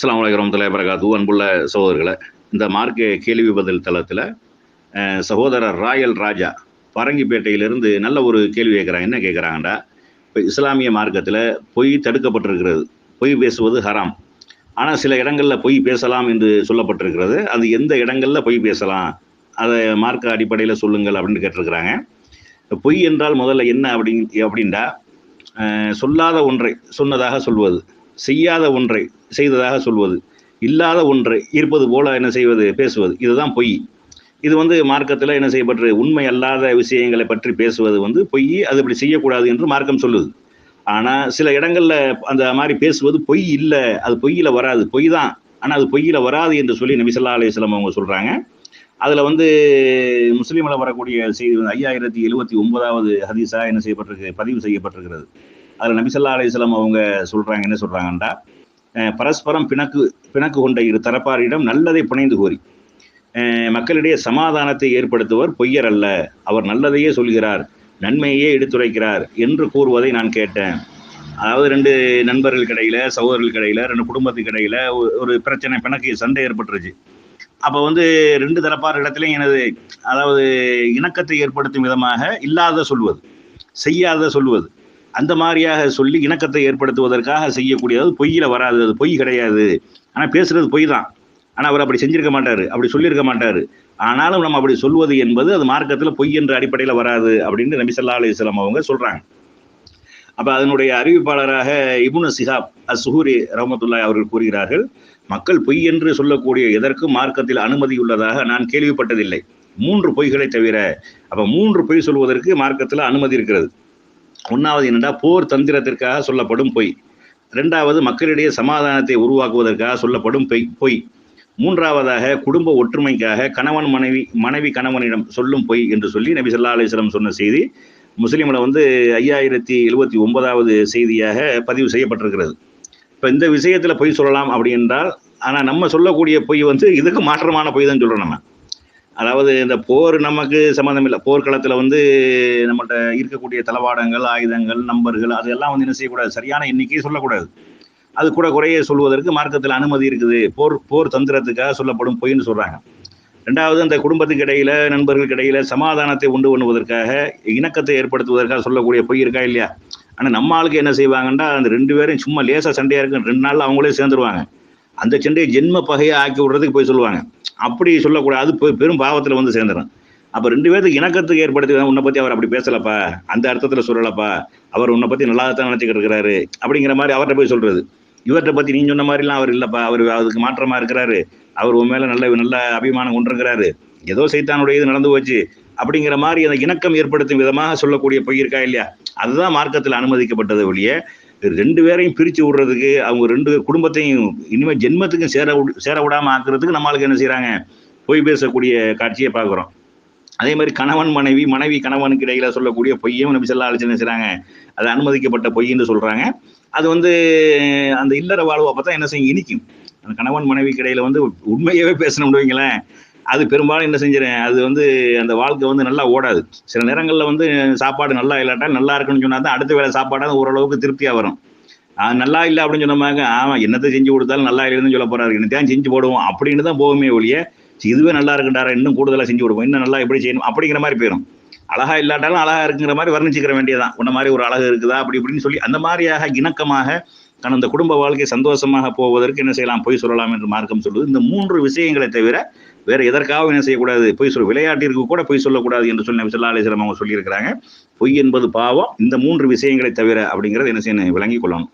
அஸ்ஸலாமு அலைக்கும் வரஹ்மத்துல்லாஹி வபரகாத்துஹு. அன்புள்ள சகோதரர்களே, இந்த மார்க்க கேள்வி பதில் தளத்தில் சகோதரர் ராயல் ராஜா பரங்கிப்பேட்டையிலிருந்து நல்ல ஒரு கேள்வி கேட்குறாங்க. என்ன கேட்குறாங்கடா, இப்போ இஸ்லாமிய மார்க்கத்தில் பொய் தடுக்கப்பட்டிருக்கிறது, பொய் பேசுவது ஹராம். ஆனால் சில இடங்களில் பொய் பேசலாம் என்று சொல்லப்பட்டிருக்கிறது. அது எந்த இடங்களில் பொய் பேசலாம், அதை மார்க்க அடிப்படையில் சொல்லுங்கள் அப்படின்னு கேட்டிருக்கிறாங்க. பொய் என்றால் முதல்ல என்ன அப்படின்டா, சொல்லாத ஒன்றை சொன்னதாக சொல்வது, செய்யாத ஒன்றை செய்ததாக சொல்வது, இல்லாத ஒன்றை இருப்பது போல என்ன செய்வது, பேசுவது, இதுதான் பொய். இது மார்க்கத்தில் என்ன செய்யப்பட்டு, உண்மை அல்லாத விஷயங்களை பற்றி பேசுவது பொய். அது இப்படி செய்யக்கூடாது என்று மார்க்கம் சொல்லுது. ஆனால் சில இடங்களில் அந்த மாதிரி பேசுவது பொய் இல்லை, அது பொய்யில் வராது, பொய் தான், ஆனால் அது பொய்யில் வராது என்று சொல்லி நபி ஸல்லல்லாஹு அலைஹி வஸல்லம் அவங்க சொல்கிறாங்க. அதில் முஸ்லீமில் வரக்கூடிய செய்தி 5079வது ஹதீஸாக என்ன செய்யப்பட்டிருக்கு, பதிவு செய்யப்பட்டிருக்கிறது. அதில் நபி ஸல்லல்லாஹு அலைஹி வஸல்லம் அவங்க சொல்கிறாங்க, என்ன சொல்கிறாங்கன்றா, பரஸ்பரம் பிணக்கு கொண்ட இரு தரப்பாரிடம் நல்லதை புனைந்து கோரி மக்களிடையே சமாதானத்தை ஏற்படுத்துவர் பொய்யர் அல்ல, அவர் நல்லதையே சொல்கிறார், நன்மையே எடுத்துரைக்கிறார் என்று கூறுவதை நான் கேட்டேன். அதாவது ரெண்டு நண்பர்களுக்கு இடையில, சகோதரர்களுக்கு இடையில, ரெண்டு குடும்பத்துக்கு இடையில ஒரு பிரச்சனை, பிணக்கு சண்டை ஏற்பட்டுருச்சு. அப்போ ரெண்டு தரப்பார் இடத்துலையும் அதாவது இணக்கத்தை ஏற்படுத்தும் விதமாக இல்லாத சொல்வது, செய்யாத சொல்வது, அந்த மாதிரியாக சொல்லி இணக்கத்தை ஏற்படுத்துவதற்காக செய்யக்கூடியது பொய்யில வராது, அது பொய் கிடையாது. ஆனால் பேசுறது பொய் தான். ஆனால் அவர் அப்படி செஞ்சிருக்க மாட்டார், அப்படி சொல்லியிருக்க மாட்டார். ஆனாலும் நம்ம அப்படி சொல்வது என்பது அது மார்க்கத்தில் பொய் என்ற அடிப்படையில் வராது அப்படின்னு நபி ஸல்லல்லாஹு அலைஹி வஸல்லம் அவங்க சொல்றாங்க. அப்போ அதனுடைய அறிவிப்பாளராக இப்னு ஷிஹாப் அஸ்-ஸுஹூரி ரஹ்மத்துல்லாஹி அவர்கள் கூறுகிறார்கள், மக்கள் பொய் என்று சொல்லக்கூடிய எதற்கும் மார்க்கத்தில் அனுமதி உள்ளதாக நான் கேள்விப்பட்டதில்லை, 3 பொய்களை தவிர. அப்போ 3 பொய் சொல்வதற்கு மார்க்கத்தில் அனுமதி இருக்கிறது. ஒன்றாவது என்னென்னா, போர் தந்திரத்திற்காக சொல்லப்படும் பொய். 2வது மக்களிடையே சமாதானத்தை உருவாக்குவதற்காக சொல்லப்படும் பொய். 3வதாக குடும்ப ஒற்றுமைக்காக கணவன் மனைவி கணவனிடம் சொல்லும் பொய் என்று சொல்லி நபி ஸல்லல்லாஹு அலைஹி வஸல்லம் சொன்ன செய்தி முஸ்லீமில் 5079வது செய்தியாக பதிவு செய்யப்பட்டிருக்கிறது. இப்போ இந்த விஷயத்தில் பொய் சொல்லலாம் அப்படி என்றால், ஆனால் நம்ம சொல்லக்கூடிய பொய் இதுக்கு மாற்றமான பொய் தான் சொல்கிறோம் நம்ம. அதாவது இந்த போர் நமக்கு சம்மந்தம் இல்லை, போர்க்களத்தில் நம்மகிட்ட இருக்கக்கூடிய தளவாடங்கள், ஆயுதங்கள், நம்பர்கள், அதெல்லாம் என்ன செய்யக்கூடாது, சரியான எண்ணிக்கையை சொல்லக்கூடாது. அது கூட குறைய சொல்வதற்கு மார்க்கத்தில் அனுமதி இருக்குது. போர் தந்திரத்துக்காக சொல்லப்படும் பொய்ன்னு சொல்கிறாங்க. 2வது, அந்த குடும்பத்துக்கு இடையில, நண்பர்களுக்கு இடையில சமாதானத்தை உண்டு பண்ணுவதற்காக, இணக்கத்தை ஏற்படுத்துவதற்காக சொல்லக்கூடிய பொய் இருக்கா இல்லையா. ஆனால் நம்ம ஆளுக்கு என்ன செய்வாங்கன்னா, அந்த 2 பேரும் சும்மா லேசாக சண்டையாக இருக்கு, 2 நாளில் அவங்களே சேர்ந்துருவாங்க. அந்த சண்டையை ஜென்ம பகையை ஆக்கி விடுறதுக்கு போய் சொல்லுவாங்க. அப்படி சொல்லக்கூடாது, பெரும் பாவத்தில் சேர்ந்துடும். அப்போ 2 பேருக்கு இணக்கத்துக்கு ஏற்படுத்தி, உன்னை பற்றி அவர் அப்படி பேசலப்பா, அந்த அர்த்தத்தில் சொல்லலப்பா, அவர் உன்னை பற்றி நல்லா தான் நினச்சிக்கிட்டு இருக்கிறாரு அப்படிங்கிற மாதிரி அவர்கிட்ட போய் சொல்கிறது. இவர்கிட்ட பற்றி நீ சொன்ன மாதிரிலாம் அவர் இல்லைப்பா, அவர் அதுக்கு மாற்றமாக இருக்கிறாரு, அவர் உன் மேலே நல்ல அபிமானம் கொண்டிருக்கிறாரு, ஏதோ சைத்தானுடைய இது நடந்து போச்சு அப்படிங்கிற மாதிரி அந்த இணக்கம் ஏற்படுத்தும் விதமாக சொல்லக்கூடிய பொய் இருக்கா இல்லையா, அதுதான் மார்க்கத்தில் அனுமதிக்கப்பட்டது ஒழிய 2 பேரையும் பிரித்து விடுறதுக்கு, அவங்க 2 குடும்பத்தையும் இனிமேல் ஜென்மத்துக்கும் சேர விடாமல் ஆக்குறதுக்கு நம்மளுக்கு என்ன செய்கிறாங்க, பொய் பேசக்கூடிய காட்சியை பார்க்குறோம். அதே மாதிரி கணவன் மனைவி கணவனுக்கு இடையில சொல்லக்கூடிய பொய்யும் நபி ஸல்லல்லாஹு அலைஹி வஸல்லம் என்ன செய்கிறாங்க, அது அனுமதிக்கப்பட்ட பொய்ன்னு சொல்கிறாங்க. அது அந்த இல்லற வாழ்வு அப்போ தான் என்ன செய்யும், இனிக்கும். அந்த கணவன் மனைவிக்கு இடையில உண்மையாகவே பேசணும்னு வைங்களேன், அது பெரும்பாலும் என்ன செஞ்சிடறேன், அது அந்த வாழ்க்கை நல்லா ஓடாது. சில நேரங்களில் சாப்பாடு நல்லா இல்லாட்டால், நல்லா இருக்குன்னு சொன்னால் தான் அடுத்த வேலை சாப்பாடாக ஓரளவுக்கு திருப்தியாக வரும். நல்லா இல்லை அப்படின்னு சொன்னோம்னாங்க, ஆமாம் என்னத்தை செஞ்சு கொடுத்தாலும் நல்லா இல்லைன்னு சொல்ல போகிறாரு, என்னத்தையும் செஞ்சு போடுவோம் அப்படின்னு தான் போகுமே ஒழிய, இதுவே நல்லா இருக்குண்டாரா, இன்னும் கூடுதலாக செஞ்சு கொடுப்போம், இன்னும் நல்லா எப்படி செய்யணும் அப்படிங்கிற மாதிரி போயிடும். அழகா இல்லாட்டாலும் அழகா இருக்குங்கிற மாதிரி வர்ணிச்சுக்கிற வேண்டியதான், உன்ன மாதிரி ஒரு அழகு இருக்குதா அப்படி இப்படின்னு சொல்லி, அந்த மாதிரியாக இணக்கமாக அந்த குடும்ப வாழ்க்கை சந்தோஷமாக போவதற்கு என்ன செய்யலாம், பொய் சொல்லலாம் என்று மார்க்கம் சொல்லுது. இந்த 3 விஷயங்களை தவிர வேற எதற்காகவும் என்ன செய்யக்கூடாது, பொய் விளையாட்டிற்கு கூட பொய் சொல்லக்கூடாது என்று சொல்லி நபி ஸல்லல்லாஹு அலைஹி வஸல்லம் அவங்க சொல்லியிருக்கிறாங்க. பொய் என்பது பாவம், இந்த 3 விஷயங்களை தவிர அப்படிங்கிறது என்ன செய்யணும், விளங்கி கொள்ளணும்.